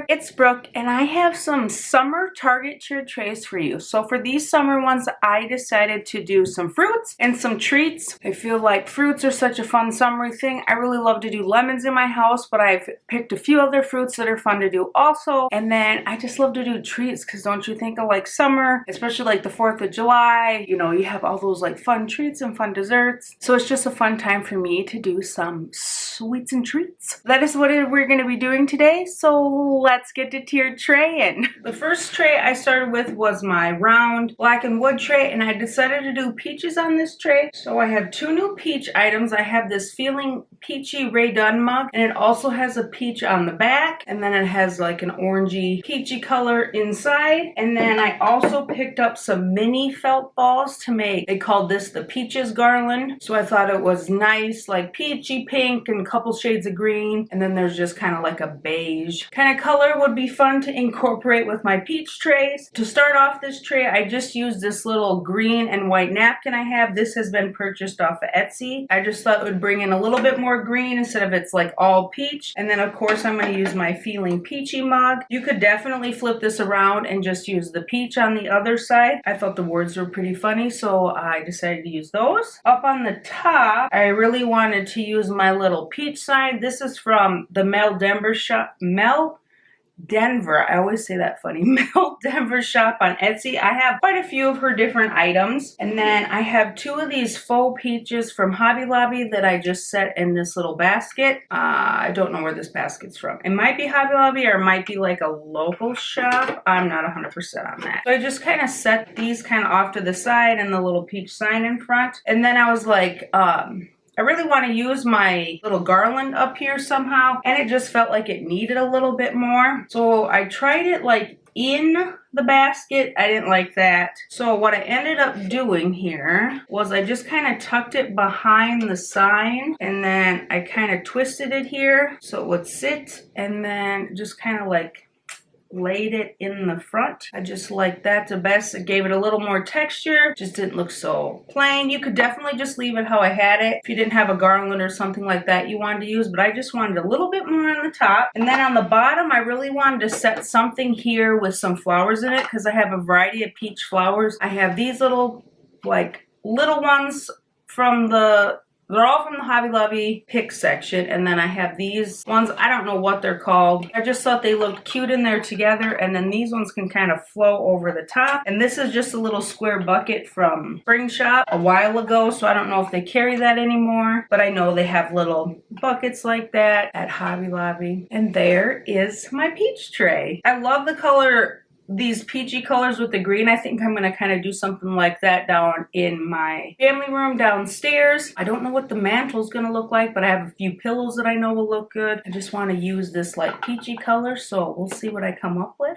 it's Brooke, and I have some summer Target cheer trays for you. So for these summer ones, I decided to do some fruits and some treats. I feel like fruits are such a fun summery thing. I really love to do lemons in my house, but I've picked a few other fruits that are fun to do also. And then I just love to do treats, because don't you think of like summer, especially like the 4th of July, you know, you have all those like fun treats and fun desserts. So it's just a fun time for me to do some sweets and treats. That is what we're going to be doing today. So let's get to tiered traying. The first tray I started with was my round black and wood tray, and I decided to do peaches on this tray. So I have 2 new peach items. I have this Feeling Peachy Ray Dunn mug, and it also has a peach on the back, and then it has like an orangey peachy color inside. And then I also picked up some mini felt balls to make. They called this the Peaches Garland. So I thought it was nice, like peachy pink and a couple shades of green, and then there's just kind of like a beige kind of color would be fun to incorporate with my peach trays. To start off this tray, I just used this little green and white napkin I have. This has been purchased off of Etsy. I just thought it would bring in a little bit more green instead of it's like all peach. And then of course I'm going to use my Feeling Peachy mug. You could definitely flip this around and just use the peach on the other side. I thought the words were pretty funny, so I decided to use those. Up on the top, I really wanted to use my little peach sign. This is from the Mel Denver shop. I always say that funny. Mel Denver shop on Etsy. I have quite a few of her different items. And then I have 2 of these faux peaches from Hobby Lobby that I just set in this little basket. I don't know where this basket's from. It might be Hobby Lobby, or it might be like a local shop. I'm not 100% on that. So I just kind of set these kind of off to the side and the little peach sign in front. And then I was like, I really want to use my little garland up here somehow, and it just felt like it needed a little bit more. So I tried it like in the basket. I didn't like that. So what I ended up doing here was I just kind of tucked it behind the sign, and then I kind of twisted it here so it would sit, and then just kind of like laid it in the front. I just like that the best. It gave it a little more texture. Just didn't look so plain. You could definitely just leave it how I had it if you didn't have a garland or something like that you wanted to use, but I just wanted a little bit more on the top. And then on the bottom, I really wanted to set something here with some flowers in it, because I have a variety of peach flowers. I have these little, like, little ones from they're all from the Hobby Lobby pick section, and then I have these ones, I don't know what they're called. I just thought they looked cute in there together, and then these ones can kind of flow over the top. And this is just a little square bucket from Spring Shop a while ago, so I don't know if they carry that anymore, but I know they have little buckets like that at Hobby Lobby. And there is my peach tray. I love the color, these peachy colors with the green. I think I'm going to kind of do something like that down in my family room downstairs. I don't know what the mantle is going to look like, but I have a few pillows that I know will look good. I just want to use this like peachy color, so we'll see what I come up with.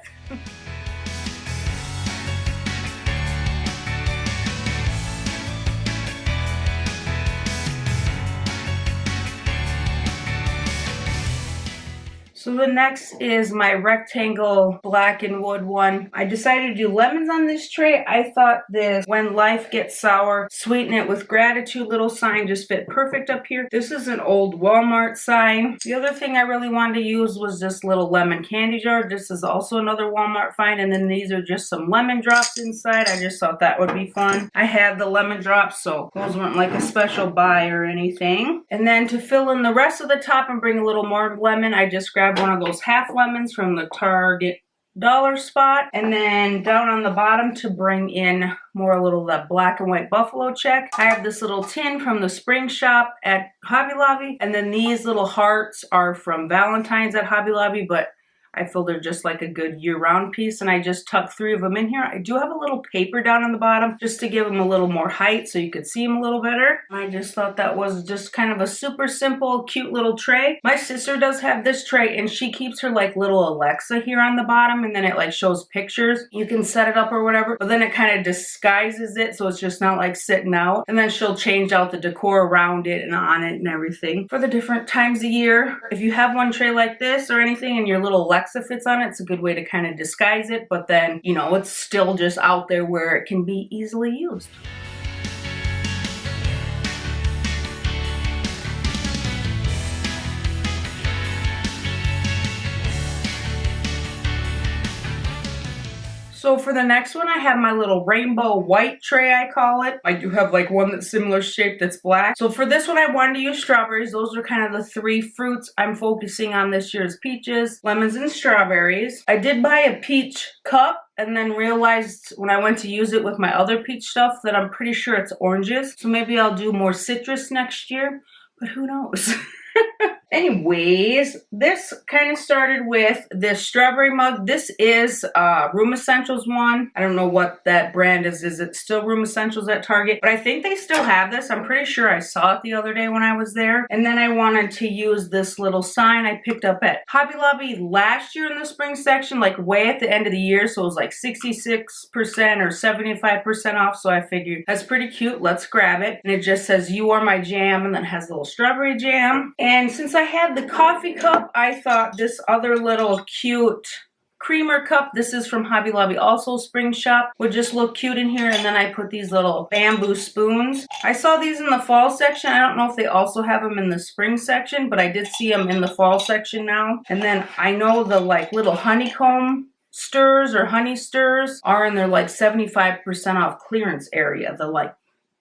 So the next is my rectangle black and wood one. I decided to do lemons on this tray. I thought this When Life Gets Sour, Sweeten It with Gratitude little sign just fit perfect up here. This is an old Walmart sign. The other thing I really wanted to use was this little lemon candy jar. This is also another Walmart find, and then these are just some lemon drops inside. I just thought that would be fun. I had the lemon drops, so those weren't like a special buy or anything. And then to fill in the rest of the top and bring a little more lemon, I just grabbed one of those half lemons from the Target dollar spot, and then down on the bottom to bring in more a little of that black and white buffalo check, I have this little tin from the Spring Shop at Hobby Lobby, and then these little hearts are from Valentine's at Hobby Lobby, but I feel they're just like a good year-round piece, and I just tucked 3 of them in here. I do have a little paper down on the bottom just to give them a little more height so you could see them a little better. I just thought that was just kind of a super simple, cute little tray. My sister does have this tray, and she keeps her like little Alexa here on the bottom, and then it like shows pictures. You can set it up or whatever, but then it kind of disguises it so it's just not like sitting out, and then she'll change out the decor around it and on it and everything for the different times of year. If you have one tray like this or anything and your little Alexa fits on it, it's a good way to kind of disguise it, but then, you know, it's still just out there where it can be easily used. So for the next one, I have my little rainbow white tray, I call it. I do have like one that's similar shape that's black. So for this one, I wanted to use strawberries. Those are kind of the three fruits I'm focusing on this year's peaches, lemons, and strawberries. I did buy a peach cup and then realized when I went to use it with my other peach stuff that I'm pretty sure it's oranges. So maybe I'll do more citrus next year, but who knows? Anyways, this kind of started with this strawberry mug. This is Room Essentials one. I don't know what that brand is. Is it still Room Essentials at Target? But I think they still have this. I'm pretty sure I saw it the other day when I was there. And then I wanted to use this little sign I picked up at Hobby Lobby last year in the spring section, like way at the end of the year. So it was like 66% or 75% off. So I figured that's pretty cute. Let's grab it. And it just says, "You are my jam," and then it has a little strawberry jam. And since I had the coffee cup, I thought this other little cute creamer cup, this is from Hobby Lobby, also spring shop, would just look cute in here. And then I put these little bamboo spoons. I saw these in the fall section. I don't know if they also have them in the spring section, but I did see them in the fall section now. And then I know the like little honeycomb stirs or honey stirs are in their like 75% off clearance area. The like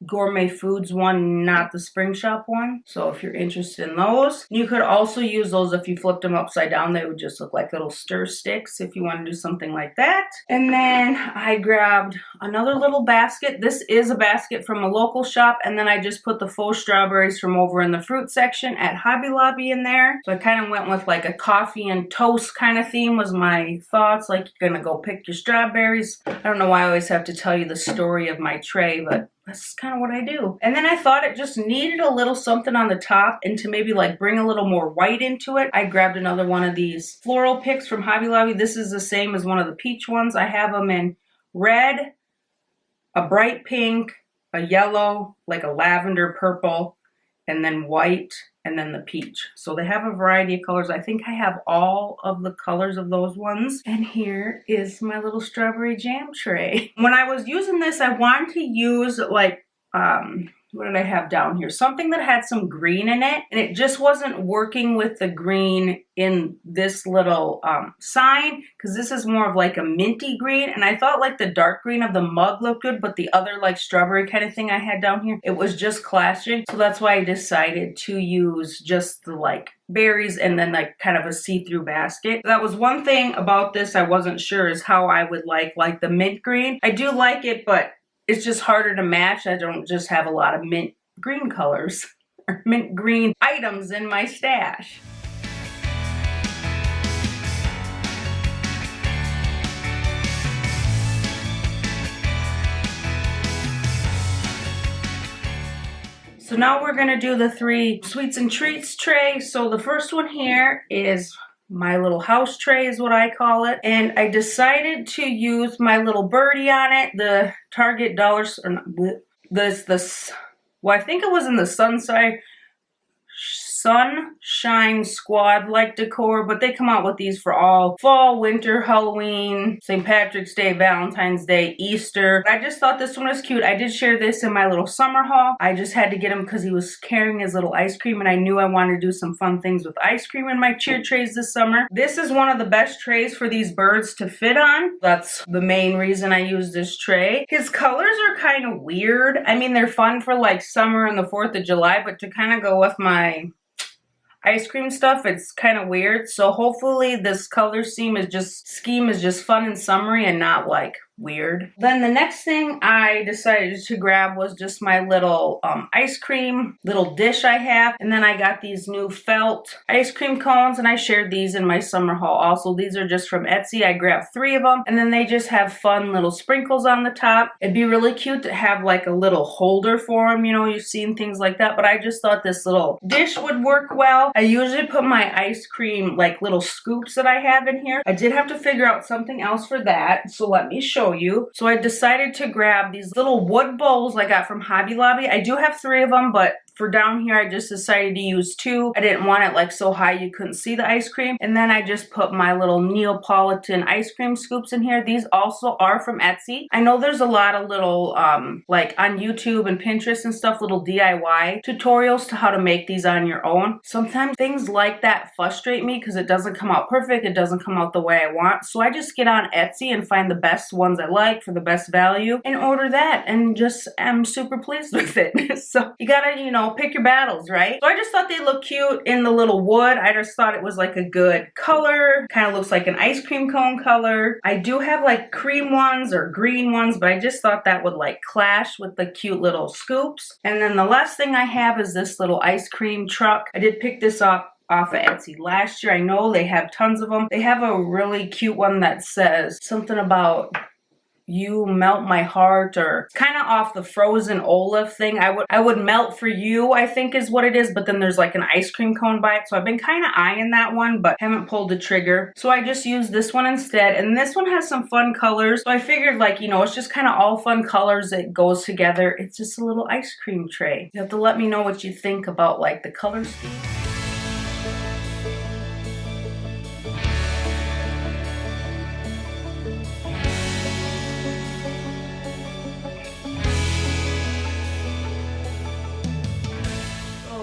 Gourmet Foods one, not the spring shop one. So if you're interested in those, you could also use those if you flipped them upside down. They would just look like little stir sticks if you want to do something like that. And then I grabbed another little basket. This is a basket from a local shop, and then I just put the faux strawberries from over in the fruit section at Hobby Lobby in there. So I kind of went with like a coffee and toast kind of theme was my thoughts. Like you're gonna go pick your strawberries. I don't know why I always have to tell you the story of my tray, but that's kind of what I do. And then I thought it just needed a little something on the top, and to maybe like bring a little more white into it, I grabbed another one of these floral picks from Hobby Lobby. This is the same as one of the peach ones. I have them in red, a bright pink, a yellow, like a lavender purple, and then white, and then the peach. So they have a variety of colors. I think I have all of the colors of those ones. And here is my little strawberry jam tray. When I was using this, I wanted to use like, what did I have down here? Something that had some green in it, and it just wasn't working with the green in this little sign, because this is more of like a minty green, and I thought like the dark green of the mug looked good, but the other like strawberry kind of thing I had down here, it was just clashing. So that's why I decided to use just the like berries and then like kind of a see-through basket. That was one thing about this I wasn't sure is how I would like the mint green. I do like it, but it's just harder to match. I don't just have a lot of mint green colors or mint green items in my stash. So now we're gonna do the 3 sweets and treats tray. So the first one here is my little house tray is what I call it. And I decided to use my little birdie on it, the Target dollars, or not, well, I think it was in the Sunshine Squad like decor, but they come out with these for all fall, winter, Halloween, St. Patrick's Day, Valentine's Day, Easter. I just thought this one was cute. I did share this in my little summer haul. I just had to get him because he was carrying his little ice cream, and I knew I wanted to do some fun things with ice cream in my cheer trays this summer. This is one of the best trays for these birds to fit on. That's the main reason I use this tray. His colors are kind of weird. I mean, they're fun for like summer and the 4th of July, but to kind of go with my ice cream stuff, it's kind of weird. So hopefully this color scheme is just fun and summery and not like weird. Then the next thing I decided to grab was just my little ice cream little dish I have. And then I got these new felt ice cream cones, and I shared these in my summer haul also. These are just from Etsy. I grabbed 3 of them, and then they just have fun little sprinkles on the top. It'd be really cute to have like a little holder for them. You know, you've seen things like that, but I just thought this little dish would work well. I usually put my ice cream like little scoops that I have in here. I did have to figure out something else for that, so let me show you. So I decided to grab these little wood bowls I got from Hobby Lobby. I do have 3 of them, but for down here, I just decided to use 2. I didn't want it like so high you couldn't see the ice cream. And then I just put my little Neapolitan ice cream scoops in here. These also are from Etsy. I know there's a lot of little, like on YouTube and Pinterest and stuff, little DIY tutorials to how to make these on your own. Sometimes things like that frustrate me because it doesn't come out perfect. It doesn't come out the way I want. So I just get on Etsy and find the best ones I like for the best value and order that, and just am super pleased with it. So you gotta, you know, pick your battles, right? So I just thought they looked cute in the little wood. I just thought it was like a good color. Kind of looks like an ice cream cone color. I do have like cream ones or green ones, but I just thought that would like clash with the cute little scoops. And then the last thing I have is this little ice cream truck. I did pick this up off of Etsy last year. I know they have tons of them. They have a really cute one that says something about "you melt my heart," or kind of off the Frozen Olaf thing. I would melt for you, I think is what it is, but then there's like an ice cream cone by it. So I've been kind of eyeing that one, but haven't pulled the trigger. So I just used this one instead. And this one has some fun colors. So I figured, like, you know, it's just kind of all fun colors. It goes together. It's just a little ice cream tray. You have to let me know what you think about like the color scheme.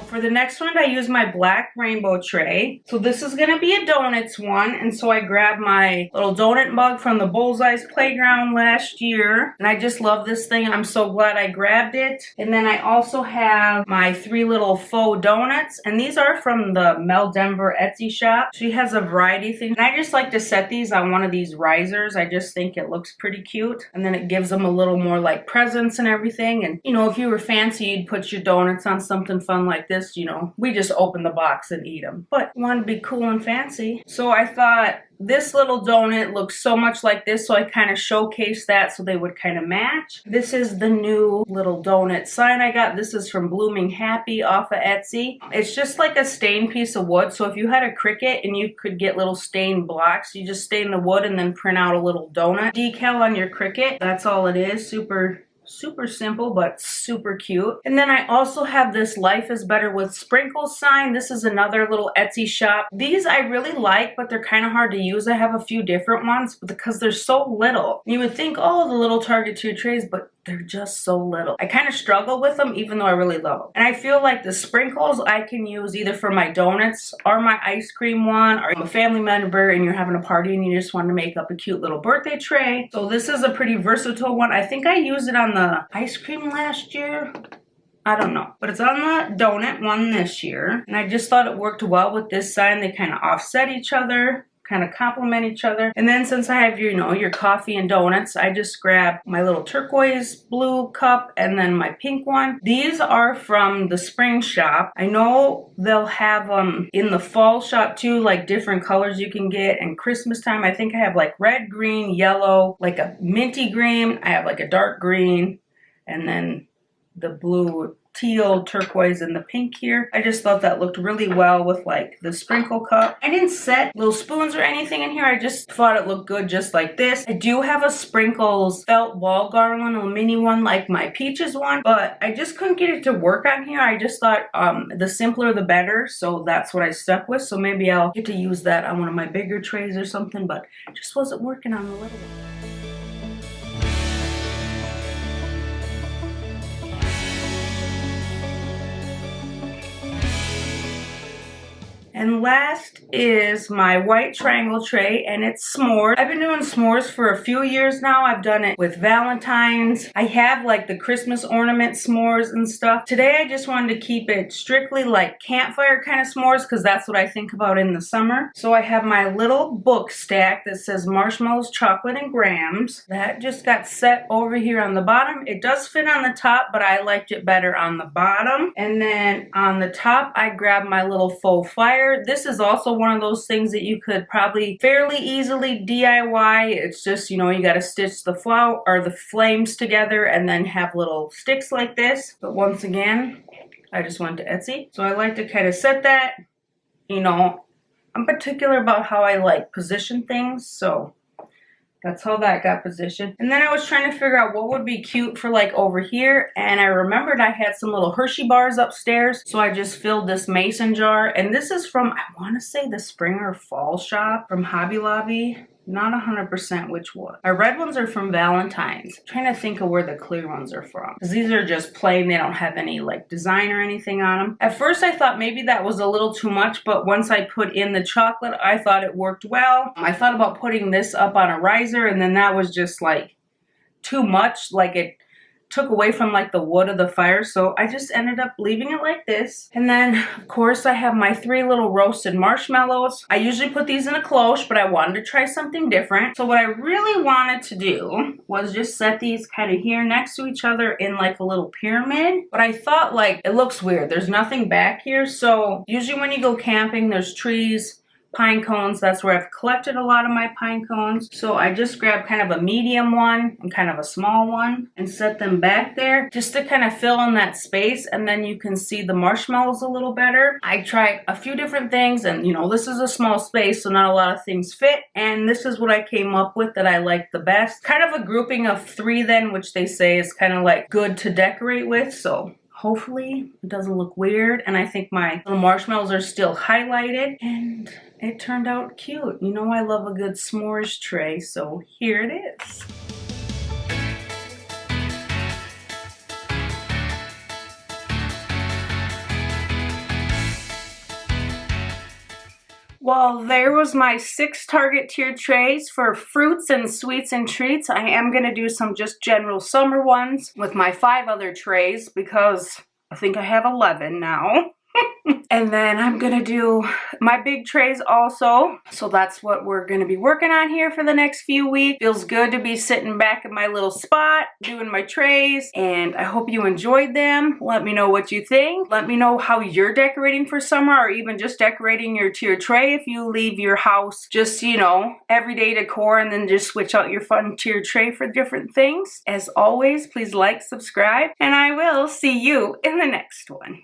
For the next one, I use my black rainbow tray. So this is gonna be a donuts one. And so I grabbed my little donut mug from the Bullseye's Playground last year. And I just love this thing. I'm so glad I grabbed it. And then I also have my 3 little faux donuts. And these are from the Mel Denver Etsy shop. She has a variety of things. And I just like to set these on one of these risers. I just think it looks pretty cute. And then it gives them a little more like presents and everything. And you know, if you were fancy, you'd put your donuts on something fun like this. You know, we just open the box and eat them, but you want to be cool and fancy. So I thought this little donut looks so much like this, so I kind of showcased that so they would kind of match. This is the new little donut sign I got. This is from Blooming Happy off of Etsy. It's just like a stained piece of wood. So if you had a Cricut and you could get little stained blocks, you just stain the wood and then print out a little donut decal on your Cricut. That's all it is. Super simple, but super cute. And then I also have this Life is Better with Sprinkles sign. This is another little Etsy shop. These I really like, but they're kind of hard to use. I have a few different ones because they're so little. You would think, oh, the little Target 2 trays, but they're just so little. I kind of struggle with them, even though I really love them. And I feel like the sprinkles I can use either for my donuts or my ice cream one, or a family member and you're having a party and you just want to make up a cute little birthday tray. So this is a pretty versatile one. I think I used it on the ice cream last year. I don't know, but it's on the donut one this year. And I just thought it worked well with this sign. They kind of offset each other, kind of complement each other. And then since I have, you know, your coffee and donuts, I just grabbed my little turquoise blue cup and then my pink one. These are from the spring shop. I know they'll have them in the fall shop too, like different colors you can get. And Christmas time, I think I have like red, green, yellow, like a minty green. I have like a dark green, and then the blue, teal, turquoise, and the pink here. I just thought that looked really well with like the sprinkle cup. I didn't set little spoons or anything in here. I just thought it looked good just like this. I do have a sprinkles felt wall garland, a mini one like my peaches one, but I just couldn't get it to work on here. I just thought the simpler the better, so that's what I stuck with. So maybe I'll get to use that on one of my bigger trays or something, but it just wasn't working on the little one. And last is my white triangle tray, and it's s'mores. I've been doing s'mores for a few years now. I've done it with Valentine's. I have like the Christmas ornament s'mores and stuff. Today I just wanted to keep it strictly like campfire kind of s'mores because that's what I think about in the summer. So I have my little book stack that says marshmallows, chocolate, and grams. That just got set over here on the bottom. It does fit on the top, but I liked it better on the bottom. And then on the top, I grabbed my little faux fire. This is also one of those things that you could probably fairly easily DIY. It's just, you know, you got to stitch the flower or the flames together and then have little sticks like this. But once again, I just went to Etsy. So I like to kind of set that, you know, I'm particular about how I like position things. So That's how that got positioned. And then I was trying to figure out what would be cute for like over here. And I remembered I had some little Hershey bars upstairs. So I just filled this mason jar. And this is from, I want to say the spring or fall shop from Hobby Lobby. Not 100% which one. My red ones are from Valentine's. I'm trying to think of where the clear ones are from. Because these are just plain. They don't have any like design or anything on them. At first I thought maybe that was a little too much. But once I put in the chocolate, I thought it worked well. I thought about putting this up on a riser. And then that was just like too much. Like it took away from like the wood of the fire, so I just ended up leaving it like this. And then of course I have my 3 little roasted marshmallows. I usually put these in a cloche, but I wanted to try something different. So what I really wanted to do was just set these kind of here next to each other in like a little pyramid. But I thought like it looks weird, there's nothing back here. So usually when you go camping, there's trees, pine cones. That's where I've collected a lot of my pine cones. So I just grabbed kind of a medium one and kind of a small one and set them back there just to kind of fill in that space, and then you can see the marshmallows a little better. I tried a few different things, and you know, this is a small space, so not a lot of things fit, and this is what I came up with that I like the best. Kind of a grouping of 3 then, which they say is kind of like good to decorate with. So hopefully it doesn't look weird, and I think my little marshmallows are still highlighted, and it turned out cute. You know I love a good s'mores tray, so here it is. Well, there was my 6 Target tier trays for fruits and sweets and treats. I am going to do some just general summer ones with my 5 other trays because I think I have 11 now. And then I'm gonna do my big trays also. So that's what we're gonna be working on here for the next few weeks. Feels good to be sitting back in my little spot doing my trays, and I hope you enjoyed them. Let me know what you think. Let me know how you're decorating for summer, or even just decorating your tier tray if you leave your house just, you know, everyday decor and then just switch out your fun tier tray for different things. As always, please like, subscribe, and I will see you in the next one.